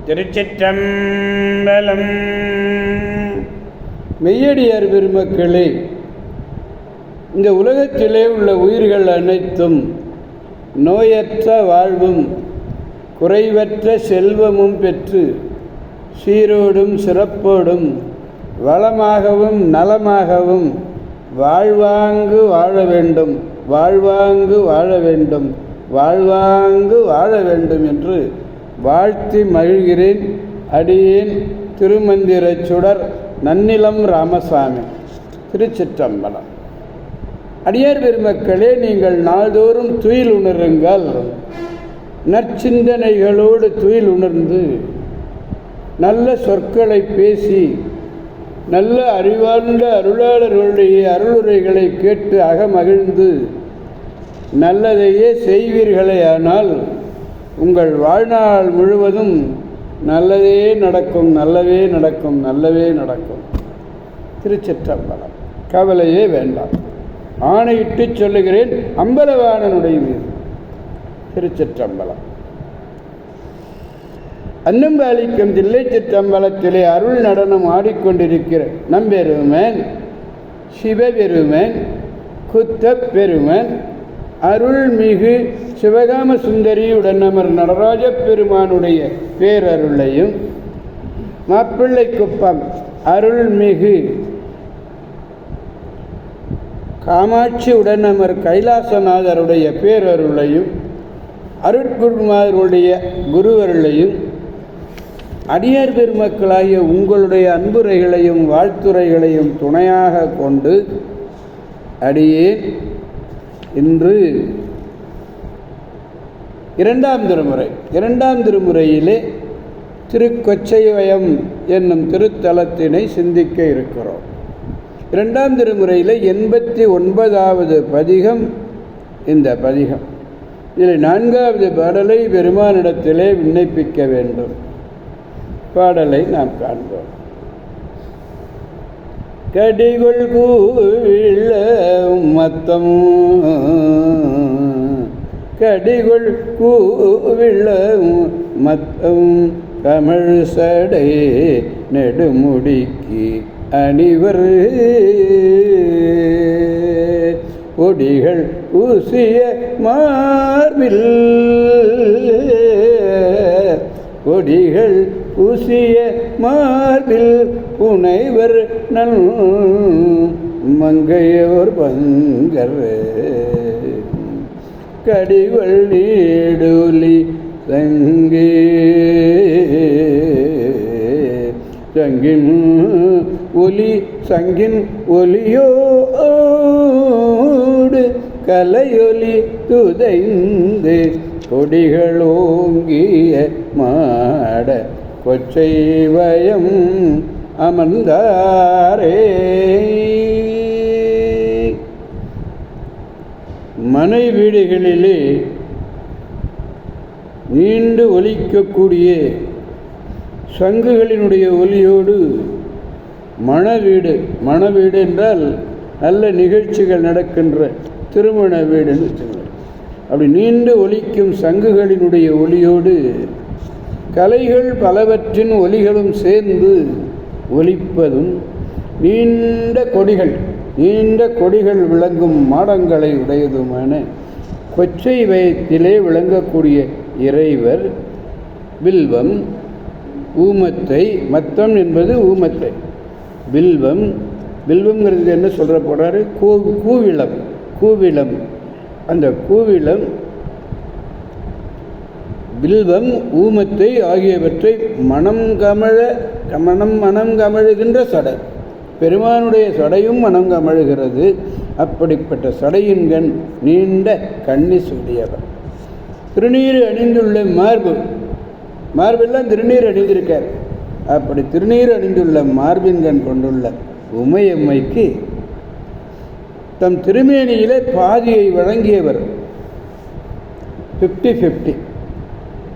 திருச்சிற்றம்பலம். மெய்யடியார் பெருமக்களே, இந்த உலகத்திலே உள்ள உயிர்கள் அனைத்தும் நோயற்ற வாழ்வும் குறைவற்ற செல்வமும் பெற்று சீரோடும் சிறப்போடும் வளமாகவும் நலமாகவும் வாழ்வாங்கு வாழ வேண்டும், வாழ்வாங்கு வாழ வேண்டும், வாழ்வாங்கு வாழ வேண்டும் என்று வாழ்த்தி மகிழ்கிறேன். அடியேன் திருமந்திர சுடர் நன்னிலம் ராமசாமி, திருச்சிற்றம்பலம். அடியார் பெருமக்களே, நீங்கள் நாள்தோறும் துயில் உணருங்கள். நற்சிந்தனைகளோடு துயில் உணர்ந்து நல்ல சொற்களை பேசி நல்ல அறிவார்ந்த அருளாளர்களுடைய அருளுரைகளை கேட்டு அகமகிழ்ந்து நல்லதையே செய்வீர்களேயானால் உங்கள் வாழ்நாள் முழுவதும் நல்லதே நடக்கும், நல்லவே நடக்கும், நல்லவே நடக்கும். திருச்சிற்றம்பலம். கவலையே வேண்டாம், ஆணையிட்டு சொல்லுகிறேன் அம்பலவாணனுடைய மீது. திருச்சிற்றம்பலம். அன்னம்பாலிக்கும் தில்லை சிற்றம்பலத்திலே அருள் நடனம் ஆடிக்கொண்டிருக்கிற நம்பெருமன் சிவபெருமன் குத்தப் பெருமன் அருள்மிகு சிவகாம சுந்தரியுடன் அமர் நடராஜ பெருமானுடைய பேரருளையும் மாப்பிள்ளை குப்பம் அருள்மிகு காமாட்சி உடனமர் கைலாசநாதருடைய பேரருளையும் அருட்குருமாருடைய குருவருளையும் அடியார் பெருமக்களாகிய உங்களுடைய அன்புரைகளையும் வாழ்த்துரைகளையும் துணையாக கொண்டு அடியேன் இன்று இரண்டாம் திருமுறையிலே திருக்கொச்சைவயம் என்னும் திருத்தலத்தினை சிந்திக்க இருக்கிறோம். இரண்டாம் திருமுறையில் 89வது பதிகம் இந்த பதிகம். இதில் 4வது பாடலை பெருமானிடத்திலே விண்ணப்பிக்க வேண்டும். பாடலை நாம் காண்போம். கடிகொள் கூவிழ மத்தம் கடிகொள் கூவிழ மத்தம் கமழ் சடை நெடுமுடிக்கு அணிவர் ஒடிகள் ஊசிய மார்பில் ஒடிகள் ஊசிய மார்பில் புனைவர் நல் மங்கையோர் பங்கர் கடிவள் நீடுலி சங்கே சங்கின் ஒலி சங்கின் ஒலியோடு கலையொலி துதைந்து கொடிகளோங்கிய மாட கொச்சைவயம் அமர்ந்தாரே. மனை வீடுகளிலே நீண்டு ஒலிக்கக்கூடிய சங்குகளினுடைய ஒலியோடு மணவீடு என்றால் நல்ல நிகழ்ச்சிகள் நடக்கின்ற திருமண வீடுன்னு வச்சுக்கோங்க. அப்படி நீண்டு ஒலிக்கும் சங்குகளினுடைய ஒலியோடு கலைகள் பலவற்றின் ஒலிகளும் சேர்ந்து ஒலிப்பதும் நீண்ட கொடிகள் விளங்கும் மாடங்களை உடையதுமான கொச்சை வயத்திலே விளங்கக்கூடிய இறைவர் வில்வம் ஊமத்தை, மத்தம் என்பது ஊமத்தை, வில்வம்ங்கிறது என்ன சொல்கிற போறாரு? கூவிளம். அந்த கூவிளம் வில்வம் ஊமத்தை ஆகியவற்றை மனம் கமழுகின்ற சடை, பெருமானுடைய சடையும் மனம் கமழுகிறது. அப்படிப்பட்ட சடையின் கண் நீண்ட கண்ணி சூடியவர். திருநீர் அணிந்துள்ள மார்பெல்லாம் திருநீர் அணிந்திருக்கார். அப்படி திருநீர் அணிந்துள்ள மார்பின் கண் கொண்டுள்ள உமையம்மைக்கு தம் திருமேனியிலே பாதியை வழங்கியவர். 50-50,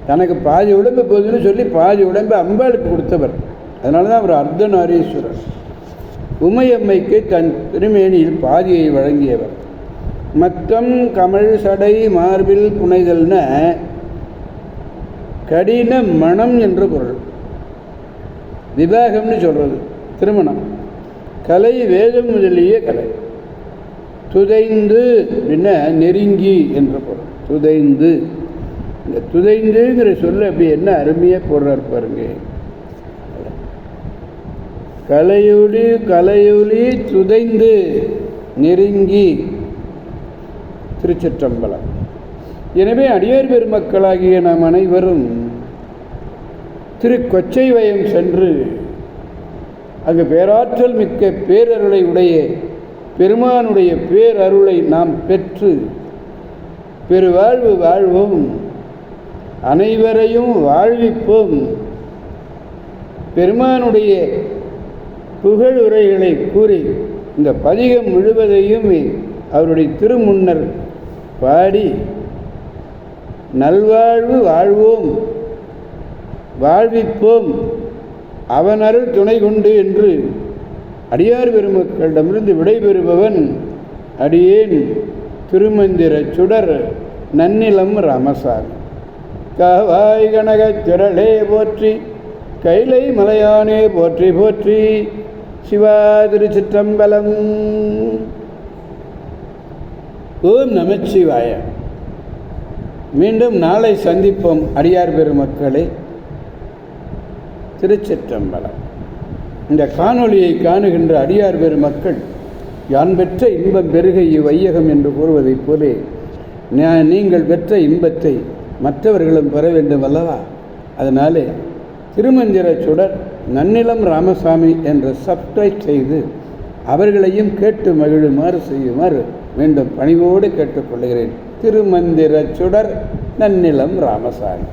தனக்கு பாதி உடம்பு போதுன்னு சொல்லி பாதி உடம்பு அம்பாளுக்கு கொடுத்தவர். அதனால தான் அவர் அர்த்தநாரீஸ்வரர். உமையம்மைக்கு தன் திருமேனியில் பாதியை வழங்கியவர். மத்தம் கமழ் சடை மார்பில் புனைதல்ன கடின மனம் என்று பொருள். விவாகம்னு சொல்கிறது திருமணம். கலை வேதம் முதலிய கலை. துதைந்து அப்படின்னா நெருங்கி என்ற பொருள். துதைந்து, இந்த துதைந்துங்கிற சொல்ல அப்படி என்ன அருமையாக போடுறார் பாருங்க. கலையொலி துதைந்து நெருங்கி. திருச்சிற்றம்பலம். எனவே அடியார் பெருமக்களாகிய நாம் அனைவரும் திருக்கொச்சை வயம் சென்று அங்கு பேராற்றல் மிக்க பேரருளை உடைய பெருமானுடைய பேரருளை நாம் பெற்று பெருவாழ்வு வாழ்வோம், அனைவரையும் வாழ்விப்போம். பெருமானுடைய புகழுரைகளை கூறி இந்த பதிகம் முழுவதையும் அவருடைய திருமுன்னர் பாடி நல்வாழ்வு வாழ்வோம், வாழ்விப்போம், அவன் அருள் துணை கொண்டு என்று அடியார் பெருமக்களிடமிருந்து விடைபெறுபவன் அடியேன் திருமந்திர சுடர் நன்னிலம் ராமசாமி. காவாய் கனகத் திரளே போற்றி, கைலை மலையானே போற்றி போற்றி. சிவா திருச்சிற்றம்பலம். ஓம் நமச்சிவாய. மீண்டும் நாளை சந்திப்போம் அடியார் பெருமக்களே. திருச்சிற்றம்பலம். இந்த காணொளியை காணுகின்ற அடியார் பெருமக்கள் யான் பெற்ற இன்பம் பெருக இவ்வையகம் என்று கூறுவதைப் போலே நீங்கள் பெற்ற இன்பத்தை மற்றவர்களும் பெற வேண்டும் அல்லவா? அதனாலே திருமந்திர சுடர் நன்னிலம் ராமசாமி என்று சப்ஸ்கிரைப் செய்து அவர்களையும் கேட்டு மகிழுமாறு செய்யுமாறு மீண்டும் பணிவோடு கேட்டுக்கொள்கிறேன். திருமந்திர சுடர் நன்னிலம் ராமசாமி.